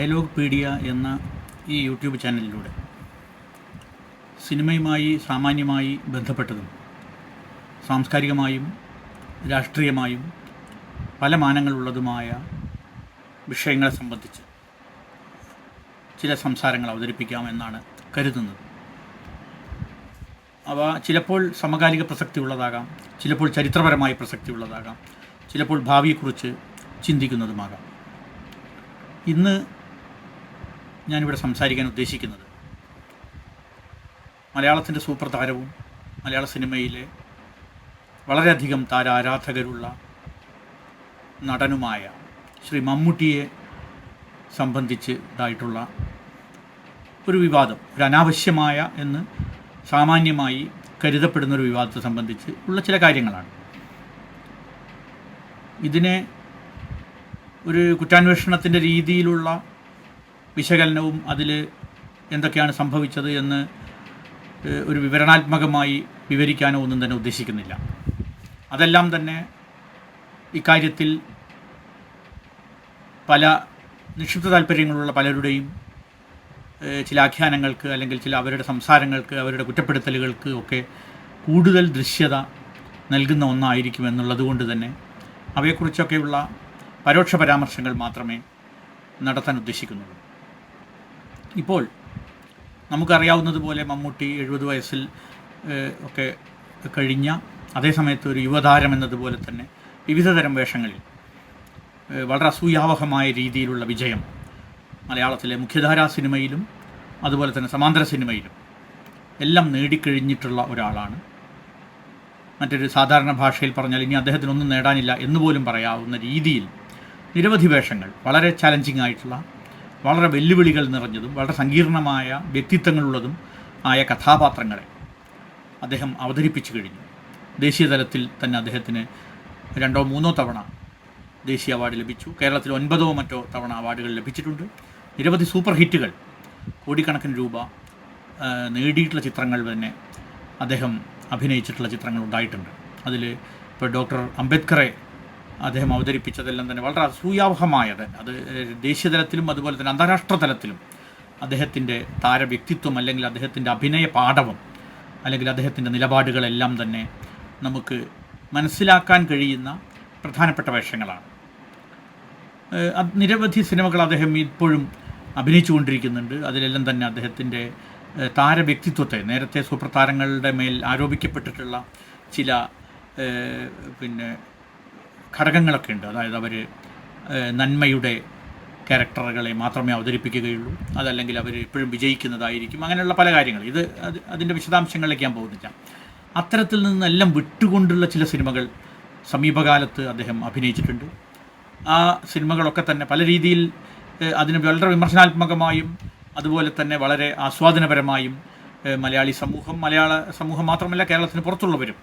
Dialogue pedia എന്ന ഈ YouTube ചാനലിലൂടെ സിനിമയുമായി സാമാന്യമായി ബന്ധപ്പെട്ടതും സാംസ്കാരികമായും രാഷ്ട്രീയമായും പല മാനങ്ങളുള്ളതുമായ വിഷയങ്ങളെ സംബന്ധിച്ച് ചില സംസാരങ്ങൾ അവതരിപ്പിക്കാമെന്നാണ് കരുതുന്നത്. അവ ചിലപ്പോൾ സമകാലിക പ്രസക്തിയുള്ളതാകാം, ചിലപ്പോൾ ചരിത്രപരമായ പ്രസക്തിയുള്ളതാകാം, ചിലപ്പോൾ ഭാവിയെക്കുറിച്ച് ചിന്തിക്കുന്നതുമാകാം. ഇന്ന് ഞാനിവിടെ സംസാരിക്കാൻ ഉദ്ദേശിക്കുന്നത് മലയാളത്തിൻ്റെ സൂപ്പർ താരവും മലയാള സിനിമയിലെ വളരെയധികം താരാരാധകരുള്ള നടനുമായ ശ്രീ മമ്മൂട്ടിയെ സംബന്ധിച്ച് ഉണ്ടായിട്ടുള്ള ഒരു വിവാദം, ഒരു അനാവശ്യമായ എന്ന് സാമാന്യമായി കരുതപ്പെടുന്നൊരു വിവാദത്തെ സംബന്ധിച്ച് ഉള്ള ചില കാര്യങ്ങളാണ്. ഇതിനെ ഒരു കുറ്റാന്വേഷണത്തിൻ്റെ രീതിയിലുള്ള വിശകലനവും അതിൽ എന്തൊക്കെയാണ് സംഭവിച്ചത് എന്ന് ഒരു വിവരണാത്മകമായി വിവരിക്കാനോ ഒന്നും തന്നെ ഉദ്ദേശിക്കുന്നില്ല. അതെല്ലാം തന്നെ ഇക്കാര്യത്തിൽ പല നിക്ഷിപ്ത താല്പര്യങ്ങളുള്ള പലരുടെയും ചില ആഖ്യാനങ്ങൾക്ക് അല്ലെങ്കിൽ ചില അവരുടെ സംസാരങ്ങൾക്ക്, അവരുടെ കുറ്റപ്പെടുത്തലുകൾക്ക് ഒക്കെ കൂടുതൽ ദൃശ്യത നൽകുന്ന ഒന്നായിരിക്കും എന്നുള്ളത് കൊണ്ട് തന്നെ അവയെക്കുറിച്ചൊക്കെയുള്ള പരോക്ഷ പരാമർശങ്ങൾ മാത്രമേ നടത്താൻ ഉദ്ദേശിക്കുന്നുള്ളൂ. ഇപ്പോൾ നമുക്കറിയാവുന്നതുപോലെ മമ്മൂട്ടി 70 വയസ്സിൽ ഒക്കെ കഴിഞ്ഞ അതേസമയത്ത് ഒരു യുവതാരം എന്നതുപോലെ തന്നെ വിവിധതരം വേഷങ്ങളിൽ വളരെ അസൂയാവഹമായ രീതിയിലുള്ള വിജയം മലയാളത്തിലെ മുഖ്യധാരാ സിനിമയിലും അതുപോലെ തന്നെ സമാന്തര സിനിമയിലും എല്ലാം നേടിക്കഴിഞ്ഞിട്ടുള്ള ഒരാളാണ്. മറ്റൊരു സാധാരണ ഭാഷയിൽ പറഞ്ഞാൽ ഇനി അദ്ദേഹത്തിനൊന്നും നേടാനില്ല എന്നുപോലും പറയാവുന്ന രീതിയിൽ നിരവധി വേഷങ്ങൾ, വളരെ ചാലഞ്ചിങ് ആയിട്ടുള്ള, വളരെ വെല്ലുവിളികൾ നിറഞ്ഞതും വളരെ സങ്കീർണമായ വ്യക്തിത്വങ്ങളുള്ളതും ആയ കഥാപാത്രങ്ങളെ അദ്ദേഹം അവതരിപ്പിച്ചു കഴിഞ്ഞു. ദേശീയ തലത്തിൽ തന്നെ അദ്ദേഹത്തിന് 2 or 3 തവണ ദേശീയ അവാർഡ് ലഭിച്ചു. കേരളത്തിൽ 9 or മറ്റോ തവണ അവാർഡുകൾ ലഭിച്ചിട്ടുണ്ട്. നിരവധി സൂപ്പർ ഹിറ്റുകൾ, കോടിക്കണക്കിന് രൂപ നേടിയിട്ടുള്ള ചിത്രങ്ങൾ തന്നെ അദ്ദേഹം അഭിനയിച്ചിട്ടുള്ള ചിത്രങ്ങൾ ഉണ്ടായിട്ടുണ്ട്. അതിൽ ഇപ്പോൾ ഡോക്ടർ അംബേദ്കറെ അദ്ദേഹം അവതരിപ്പിച്ചതെല്ലാം തന്നെ വളരെ അസൂയാവഹമായത്. അത് ദേശീയ തലത്തിലും അതുപോലെ തന്നെ അന്താരാഷ്ട്ര തലത്തിലും അദ്ദേഹത്തിൻ്റെ താരവ്യക്തിത്വം അല്ലെങ്കിൽ അദ്ദേഹത്തിൻ്റെ അഭിനയ പാടവം അല്ലെങ്കിൽ അദ്ദേഹത്തിൻ്റെ നിലപാടുകളെല്ലാം തന്നെ നമുക്ക് മനസ്സിലാക്കാൻ കഴിയുന്ന പ്രധാനപ്പെട്ട വേഷങ്ങളാണ്. നിരവധി സിനിമകൾ അദ്ദേഹം ഇപ്പോഴും അഭിനയിച്ചുകൊണ്ടിരിക്കുന്നുണ്ട്. അതിലെല്ലാം തന്നെ അദ്ദേഹത്തിൻ്റെ താരവ്യക്തിത്വത്തെ, നേരത്തെ സൂപ്പർ താരങ്ങളുടെ മേൽ ആരോപിക്കപ്പെട്ടിട്ടുള്ള ചില ഘടകങ്ങളൊക്കെ ഉണ്ട്. അതായത് അവർ നന്മയുടെ ക്യാരക്ടറുകളെ മാത്രമേ അവതരിപ്പിക്കുകയുള്ളൂ, അതല്ലെങ്കിൽ അവർ എപ്പോഴും വിജയിക്കുന്നതായിരിക്കും, അങ്ങനെയുള്ള പല കാര്യങ്ങൾ. അതിൻ്റെ വിശദാംശങ്ങളിലേക്ക് ഞാൻ പോകുന്നില്ല. അത്തരത്തിൽ നിന്നെല്ലാം വിട്ടുകൊണ്ടുള്ള ചില സിനിമകൾ സമീപകാലത്ത് അദ്ദേഹം അഭിനയിച്ചിട്ടുണ്ട്. ആ സിനിമകളൊക്കെ തന്നെ പല രീതിയിൽ അതിന് വളരെ വിമർശനാത്മകമായും അതുപോലെ തന്നെ വളരെ ആസ്വാദനപരമായും മലയാള സമൂഹം മാത്രമല്ല കേരളത്തിന് പുറത്തുള്ളവരും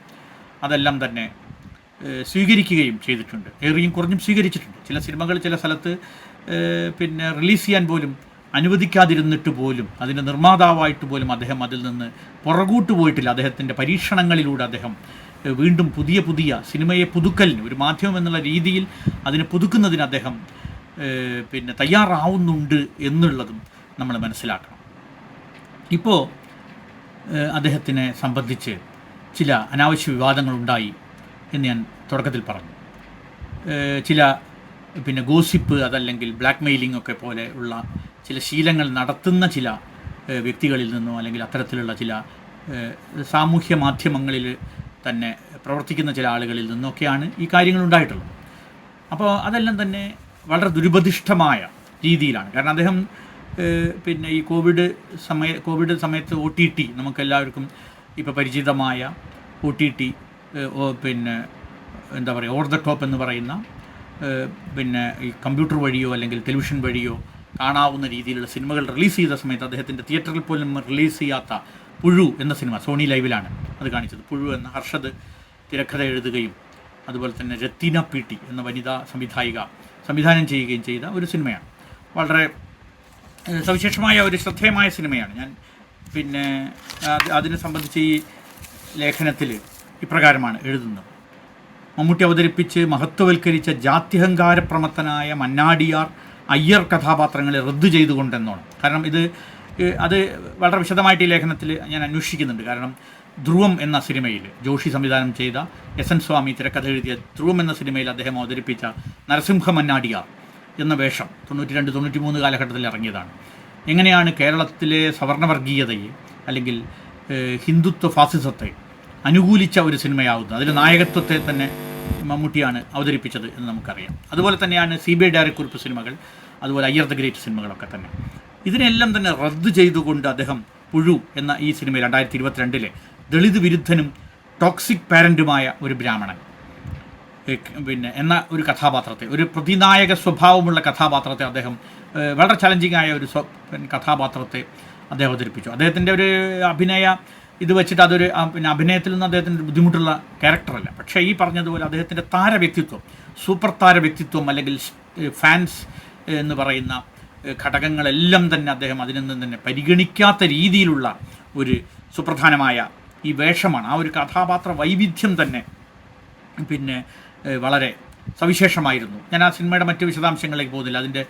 അതെല്ലാം തന്നെ സ്വീകരിക്കുകയും ചെയ്തിട്ടുണ്ട്. ഏറിയും കുറഞ്ഞും സ്വീകരിച്ചിട്ടുണ്ട്. ചില സിനിമകൾ ചില സ്ഥലത്ത് റിലീസ് ചെയ്യാൻ പോലും അനുവദിക്കാതിരുന്നിട്ട് പോലും അതിൻ്റെ നിർമ്മാതാവായിട്ട് പോലും അദ്ദേഹം അതിൽ നിന്ന് പുറകോട്ട് പോയിട്ടില്ല. അദ്ദേഹത്തിൻ്റെ പരീക്ഷണങ്ങളിലൂടെ അദ്ദേഹം വീണ്ടും പുതിയ സിനിമയെ പുതുക്കലിന്, ഒരു മാധ്യമം എന്നുള്ള രീതിയിൽ അതിനെ പുതുക്കുന്നതിന് അദ്ദേഹം തയ്യാറാവുന്നുണ്ട് എന്നുള്ളതും നമ്മൾ മനസ്സിലാക്കണം. ഇപ്പോൾ അദ്ദേഹത്തിനെ സംബന്ധിച്ച് ചില അനാവശ്യ വിവാദങ്ങളുണ്ടായി എന്ന് ഞാൻ തുടക്കത്തിൽ പറഞ്ഞു. ചില ഗോസിപ്പ്, അതല്ലെങ്കിൽ ബ്ലാക്ക് മെയിലിംഗ് ഒക്കെ പോലെ ഉള്ള ചില ശീലങ്ങൾ നടത്തുന്ന ചില വ്യക്തികളിൽ നിന്നോ അല്ലെങ്കിൽ അത്തരത്തിലുള്ള ചില സാമൂഹ്യ മാധ്യമങ്ങളിൽ തന്നെ പ്രവർത്തിക്കുന്ന ചില ആളുകളിൽ നിന്നൊക്കെയാണ് ഈ കാര്യങ്ങളുണ്ടായിട്ടുള്ളത്. അപ്പോൾ അതെല്ലാം തന്നെ വളരെ ദുരുപദിഷ്ടമായ രീതിയിലാണ്. കാരണം അദ്ദേഹം ഈ കോവിഡ് സമയത്ത് OTT, നമുക്കെല്ലാവർക്കും ഇപ്പോൾ പരിചിതമായ OTT, ഓവർ ദ ടോപ്പ് എന്ന് പറയുന്ന ഈ കമ്പ്യൂട്ടർ വഴിയോ അല്ലെങ്കിൽ ടെലിവിഷൻ വഴിയോ കാണാവുന്ന രീതിയിലുള്ള സിനിമകൾ റിലീസ് ചെയ്ത സമയത്ത് അദ്ദേഹത്തിൻ്റെ തിയേറ്ററിൽ പോലും റിലീസ് ചെയ്യാത്ത പുഴു എന്ന സിനിമ, സോണി ലൈവിലാണ് അത് കാണിച്ചത്. പുഴു എന്ന ഹർഷദ് തിരക്കഥ എഴുതുകയും അതുപോലെ തന്നെ രത്തീന PT എന്ന വനിതാ സംവിധായിക സംവിധാനം ചെയ്യുകയും ചെയ്ത ഒരു സിനിമയാണ്. വളരെ സവിശേഷമായ ഒരു ശ്രദ്ധേയമായ സിനിമയാണ്. ഞാൻ അതിനെ സംബന്ധിച്ച് ഈ ലേഖനത്തിൽ ഇപ്രകാരമാണ് എഴുതുന്നത്: മമ്മൂട്ടി അവതരിപ്പിച്ച് മഹത്വവൽക്കരിച്ച ജാത്യഹങ്കാരപ്രമത്തനായ മന്നാടിയാർ അയ്യർ കഥാപാത്രങ്ങളെ റദ്ദ് ചെയ്തുകൊണ്ടെന്നാണ്. കാരണം അത് വളരെ വിശദമായിട്ട് ഈ ലേഖനത്തിൽ ഞാൻ അന്വേഷിക്കുന്നുണ്ട്. കാരണം ധ്രുവം എന്ന സിനിമയിൽ ജോഷി സംവിധാനം ചെയ്ത എസ്.എൻ. സ്വാമി തിരക്കഥ എഴുതിയ ധ്രുവം എന്ന സിനിമയിൽ അദ്ദേഹം അവതരിപ്പിച്ച നരസിംഹ മന്നാടിയാർ എന്ന വേഷം 92-93 കാലഘട്ടത്തിൽ ഇറങ്ങിയതാണ്. എങ്ങനെയാണ് കേരളത്തിലെ സവർണവർഗീയതയെ അല്ലെങ്കിൽ ഹിന്ദുത്വ ഫാസിസത്തെ അനുകൂലിച്ച ഒരു സിനിമയാവുന്നത്. അതിൽ നായകത്വത്തെ തന്നെ മമ്മൂട്ടിയാണ് അവതരിപ്പിച്ചത് എന്ന് നമുക്കറിയാം. അതുപോലെ തന്നെയാണ് CBI ഡയറിക്കുറിപ്പ് സിനിമകൾ, അതുപോലെ അയ്യർ ദ ഗ്രേറ്റ് സിനിമകളൊക്കെ തന്നെ. ഇതിനെല്ലാം തന്നെ റദ്ദ് ചെയ്തുകൊണ്ട് അദ്ദേഹം പുഴു എന്ന ഈ സിനിമ 2022 ദളിത് വിരുദ്ധനും ടോക്സിക് പാരൻറ്റുമായ ഒരു ബ്രാഹ്മണൻ എന്ന ഒരു കഥാപാത്രത്തെ, ഒരു പ്രതിനായക സ്വഭാവമുള്ള കഥാപാത്രത്തെ അദ്ദേഹം വളരെ ചലഞ്ചിങ് ആയ ഒരു കഥാപാത്രത്തെ അദ്ദേഹം അവതരിപ്പിച്ചു. അദ്ദേഹത്തിൻ്റെ ഒരു ഇത് വെച്ചിട്ട് അതൊരു അഭിനയത്തിൽ നിന്ന് അദ്ദേഹത്തിൻ്റെ ബുദ്ധിമുട്ടുള്ള ക്യാരക്ടറല്ല. പക്ഷേ ഈ പറഞ്ഞതുപോലെ അദ്ദേഹത്തിൻ്റെ താരവ്യക്തിത്വം, സൂപ്പർ താരവ്യക്തിത്വം അല്ലെങ്കിൽ ഫാൻസ് എന്ന് പറയുന്ന ഘടകങ്ങളെല്ലാം തന്നെ അദ്ദേഹം അതിൽ നിന്ന് തന്നെ പരിഗണിക്കാത്ത രീതിയിലുള്ള ഒരു സുപ്രധാനമായ ഈ വേഷമാണ്. ആ ഒരു കഥാപാത്ര വൈവിധ്യം തന്നെ വളരെ സവിശേഷമായിരുന്നു. ഞാൻ ആ സിനിമയുടെ മറ്റ് വിശദാംശങ്ങളിലേക്ക് പോകുന്നില്ല. അതിൻ്റെ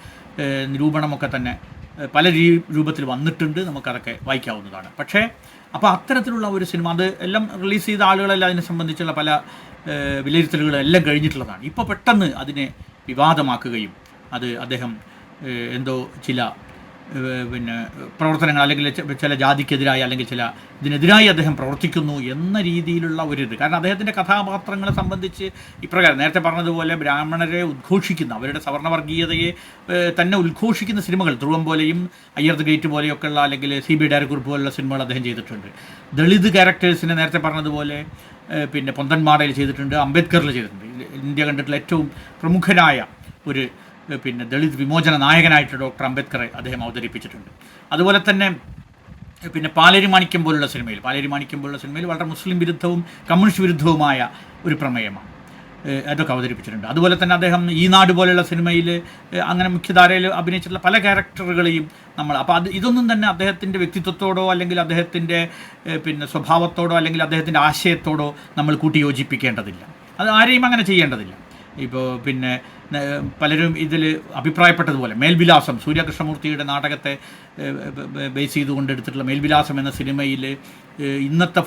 നിരൂപണമൊക്കെ തന്നെ പല രൂപത്തിൽ വന്നിട്ടുണ്ട്, നമുക്കതൊക്കെ വായിക്കാവുന്നതാണ്. പക്ഷേ അപ്പോൾ അത്തരത്തിലുള്ള ഒരു സിനിമ, അത് എല്ലാം റിലീസ് ചെയ്ത ആളുകളെല്ലാം അതിനെ സംബന്ധിച്ചുള്ള പല വിലയിരുത്തലുകളെല്ലാം കഴിഞ്ഞിട്ടുള്ളതാണ്. ഇപ്പോൾ പെട്ടെന്ന് അതിനെ വിവാദമാക്കുകയും അത് അദ്ദേഹം എന്തോ ചില പ്രവർത്തനങ്ങൾ അല്ലെങ്കിൽ ചില ജാതിക്കെതിരായി അല്ലെങ്കിൽ ഇതിനെതിരായി അദ്ദേഹം പ്രവർത്തിക്കുന്നു എന്ന രീതിയിലുള്ള ഒരിത്. കാരണം അദ്ദേഹത്തിൻ്റെ കഥാപാത്രങ്ങളെ സംബന്ധിച്ച് ഇപ്രകാരം നേരത്തെ പറഞ്ഞതുപോലെ ബ്രാഹ്മണരെ ഉദ്ഘോഷിക്കുന്ന, അവരുടെ സവർണവർഗീയതയെ തന്നെ ഉദ്ഘോഷിക്കുന്ന സിനിമകൾ ധ്രുവം പോലെയും അയ്യർ ദ ഗ്രേറ്റ് പോലെയൊക്കെയുള്ള അല്ലെങ്കിൽ CBI ഡയറിക്കുറിപ്പ് പോലുള്ള സിനിമകൾ അദ്ദേഹം ചെയ്തിട്ടുണ്ട്. ദളിത് ക്യാരക്ടേഴ്സിനെ നേരത്തെ പറഞ്ഞതുപോലെ പൊന്തന്മാടയിൽ ചെയ്തിട്ടുണ്ട്, അംബേദ്കറിൽ ചെയ്തിട്ടുണ്ട്. ഇന്ത്യ കണ്ടിട്ടുള്ള ഏറ്റവും പ്രമുഖനായ ഒരു ദളിത് വിമോചന നായകനായിട്ട് ഡോക്ടർ അംബേദ്കറെ അദ്ദേഹം അവതരിപ്പിച്ചിട്ടുണ്ട്. അതുപോലെ തന്നെ പാലേരി മാണിക്യം പോലുള്ള സിനിമയിൽ വളരെ മുസ്ലിം വിരുദ്ധവും കമ്മ്യൂണിസ്റ്റ് വിരുദ്ധവുമായ ഒരു പ്രമേയമാണ്. അതൊക്കെ അവതരിപ്പിച്ചിട്ടുണ്ട്. അതുപോലെ തന്നെ അദ്ദേഹം ഈ നാട് പോലെയുള്ള സിനിമയിൽ അങ്ങനെ മുഖ്യധാരയിൽ അഭിനയിച്ചിട്ടുള്ള പല ക്യാരക്ടറുകളെയും അപ്പോൾ ഇതൊന്നും തന്നെ അദ്ദേഹത്തിൻ്റെ വ്യക്തിത്വത്തോടോ അല്ലെങ്കിൽ അദ്ദേഹത്തിൻ്റെ സ്വഭാവത്തോടോ അല്ലെങ്കിൽ അദ്ദേഹത്തിൻ്റെ ആശയത്തോടോ നമ്മൾ കൂട്ടി യോജിപ്പിക്കേണ്ടതില്ല. അത് ആരെയും അങ്ങനെ ചെയ്യേണ്ടതില്ല. ഇപ്പോൾ പലരും ഇതിൽ അഭിപ്രായപ്പെട്ടതുപോലെ മേൽവിലാസം, സൂര്യകൃഷ്ണമൂർത്തിയുടെ നാടകത്തെ ബേസ് ചെയ്തുകൊണ്ട് എടുത്തിട്ടുള്ള മേൽവിലാസം എന്ന സിനിമയിൽ ഇന്നത്തെ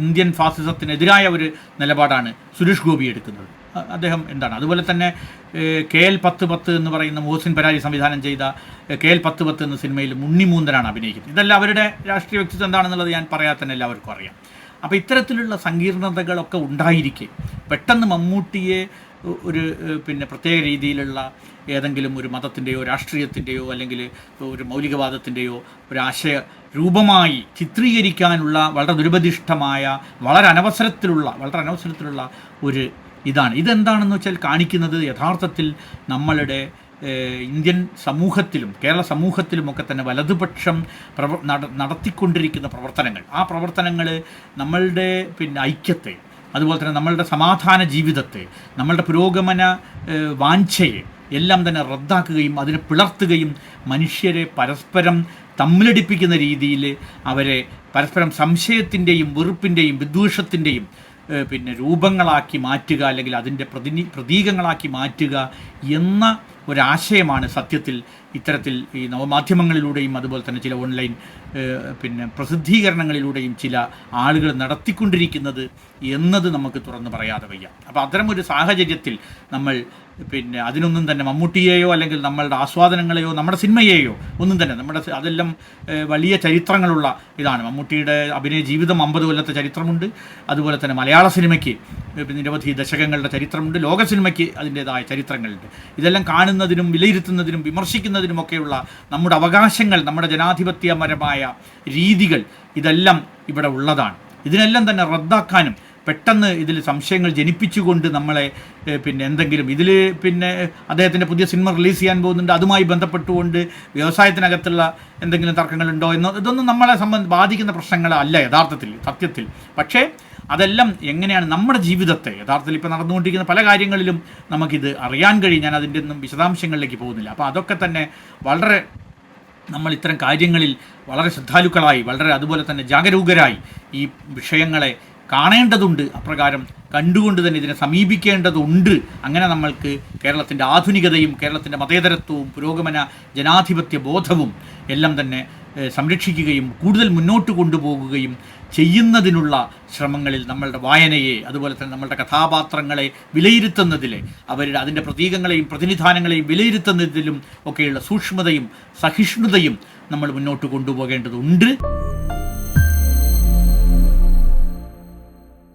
ഇന്ത്യൻ ഫാസിസത്തിനെതിരായ ഒരു നിലപാടാണ് സുരേഷ് ഗോപി എടുക്കുന്നത്. അദ്ദേഹം എന്താണ്, അതുപോലെ തന്നെ KL 10 എന്ന് പറയുന്ന മോഹസിൻ പരാരി സംവിധാനം ചെയ്ത KL 10 എന്ന സിനിമയിൽ ഉണ്ണിമൂന്തനാണ് അഭിനയിക്കുന്നത്. ഇതെല്ലാം അവരുടെ രാഷ്ട്രീയ വ്യക്തിത്വം എന്താണെന്നുള്ളത് ഞാൻ പറയാതെ തന്നെ എല്ലാവർക്കും അറിയാം. അപ്പോൾ ഇത്തരത്തിലുള്ള സങ്കീർണതകളൊക്കെ ഉണ്ടായിരിക്കെ പെട്ടെന്ന് മമ്മൂട്ടിയെ ഒരു പ്രത്യേക രീതിയിലുള്ള ഏതെങ്കിലും ഒരു മതത്തിൻ്റെയോ രാഷ്ട്രീയത്തിൻ്റെയോ അല്ലെങ്കിൽ ഒരു മൗലികവാദത്തിൻ്റെയോ ഒരു ആശയ രൂപമായി ചിത്രീകരിക്കാനുള്ള വളരെ ദുരുപദിഷ്ടമായ വളരെ അനവസരത്തിലുള്ള ഒരു ഇതെന്താണെന്ന് വെച്ചാൽ കാണിക്കുന്നത് യഥാർത്ഥത്തിൽ നമ്മളുടെ ഇന്ത്യൻ സമൂഹത്തിലും കേരള സമൂഹത്തിലുമൊക്കെ തന്നെ വലതുപക്ഷം നടത്തിക്കൊണ്ടിരിക്കുന്ന പ്രവർത്തനങ്ങൾ, ആ പ്രവർത്തനങ്ങൾ നമ്മളുടെ ഐക്യത്തെ, അതുപോലെ തന്നെ നമ്മളുടെ സമാധാന ജീവിതത്തെ, നമ്മളുടെ പുരോഗമന വാഞ്ഛയെ എല്ലാം തന്നെ റദ്ദാക്കുകയും അതിനെ പിളർത്തുകയും മനുഷ്യരെ പരസ്പരം തമ്മിലടിപ്പിക്കുന്ന രീതിയിൽ അവരെ പരസ്പരം സംശയത്തിൻ്റെയും വെറുപ്പിൻ്റെയും വിദ്വേഷത്തിൻ്റെയും രൂപങ്ങളാക്കി മാറ്റുക അല്ലെങ്കിൽ അതിൻ്റെ പ്രതീകങ്ങളാക്കി മാറ്റുക എന്ന ഒരാശയമാണ് സത്യത്തിൽ ഇത്തരത്തിൽ ഈ നവമാധ്യമങ്ങളിലൂടെയും അതുപോലെ തന്നെ ചില ഓൺലൈൻ പ്രസിദ്ധീകരണങ്ങളിലൂടെയും ചില ആളുകൾ നടത്തിക്കൊണ്ടിരിക്കുന്നത് എന്നത് നമുക്ക് തുറന്നു പറയാതെ വയ്യ. അപ്പോൾ അത്തരമൊരു സാഹചര്യത്തിൽ നമ്മൾ അതിനൊന്നും തന്നെ മമ്മൂട്ടിയെയോ അല്ലെങ്കിൽ നമ്മളുടെ ആസ്വാദനങ്ങളെയോ നമ്മുടെ സിനിമയെയോ ഒന്നും തന്നെ അതെല്ലാം വലിയ ചരിത്രങ്ങളുള്ള ഇതാണ്. മമ്മൂട്ടിയുടെ അഭിനയ ജീവിതം 50 കൊല്ലത്തെ ചരിത്രമുണ്ട്. അതുപോലെ തന്നെ മലയാള സിനിമയ്ക്ക് നിരവധി ദശകങ്ങളുടെ ചരിത്രമുണ്ട്. ലോക സിനിമയ്ക്ക് അതിൻ്റേതായ ചരിത്രങ്ങളുണ്ട്. ഇതെല്ലാം കാണുന്നതിനും വിലയിരുത്തുന്നതിനും വിമർശിക്കുന്നതിനുമൊക്കെയുള്ള നമ്മുടെ അവകാശങ്ങൾ, നമ്മുടെ ജനാധിപത്യപരമായ രീതികൾ ഇതെല്ലാം ഇവിടെ ഉള്ളതാണ്. ഇതിനെല്ലാം തന്നെ റദ്ദാക്കാനും പെട്ടെന്ന് ഇതിൽ സംശയങ്ങൾ ജനിപ്പിച്ചുകൊണ്ട് നമ്മളെ എന്തെങ്കിലും ഇതിൽ അദ്ദേഹത്തിൻ്റെ പുതിയ സിനിമ റിലീസ് ചെയ്യാൻ പോകുന്നുണ്ട്, അതുമായി ബന്ധപ്പെട്ടുകൊണ്ട് വ്യവസായത്തിനകത്തുള്ള എന്തെങ്കിലും തർക്കങ്ങളുണ്ടോ ഇതൊന്നും നമ്മളെ ബാധിക്കുന്ന പ്രശ്നങ്ങളല്ല സത്യത്തിൽ. പക്ഷേ അതെല്ലാം എങ്ങനെയാണ് നമ്മുടെ ജീവിതത്തെ യഥാർത്ഥത്തിൽ ഇപ്പോൾ നടന്നുകൊണ്ടിരിക്കുന്ന പല കാര്യങ്ങളിലും നമുക്കിത് അറിയാൻ കഴിയും. ഞാൻ അതിൻ്റെ ഒന്നും വിശദാംശങ്ങളിലേക്ക് പോകുന്നില്ല. അപ്പോൾ അതൊക്കെ തന്നെ വളരെ നമ്മൾ ഇത്തരം കാര്യങ്ങളിൽ വളരെ ശ്രദ്ധാലുക്കളായി, വളരെ അതുപോലെ തന്നെ ജാഗരൂകരായി ഈ വിഷയങ്ങളെ കാണേണ്ടതുണ്ട്, അപ്രകാരം കണ്ടുകൊണ്ട് തന്നെ ഇതിനെ സമീപിക്കേണ്ടതുണ്ട്. അങ്ങനെ നമ്മൾക്ക് കേരളത്തിൻ്റെ ആധുനികതയും കേരളത്തിൻ്റെ മതേതരത്വവും പുരോഗമന ജനാധിപത്യ ബോധവും എല്ലാം തന്നെ സംരക്ഷിക്കുകയും കൂടുതൽ മുന്നോട്ട് കൊണ്ടുപോകുകയും ചെയ്യുന്നതിനുള്ള ശ്രമങ്ങളിൽ നമ്മളുടെ വായനയെ, അതുപോലെ തന്നെ നമ്മളുടെ കഥാപാത്രങ്ങളെ വിലയിരുത്തുന്നതിലെ അതിൻ്റെ പ്രതീകങ്ങളെയും പ്രതിനിധാനങ്ങളെയും വിലയിരുത്തുന്നതിലും ഒക്കെയുള്ള സൂക്ഷ്മതയും സഹിഷ്ണുതയും നമ്മൾ മുന്നോട്ട് കൊണ്ടുപോകേണ്ടതുണ്ട്.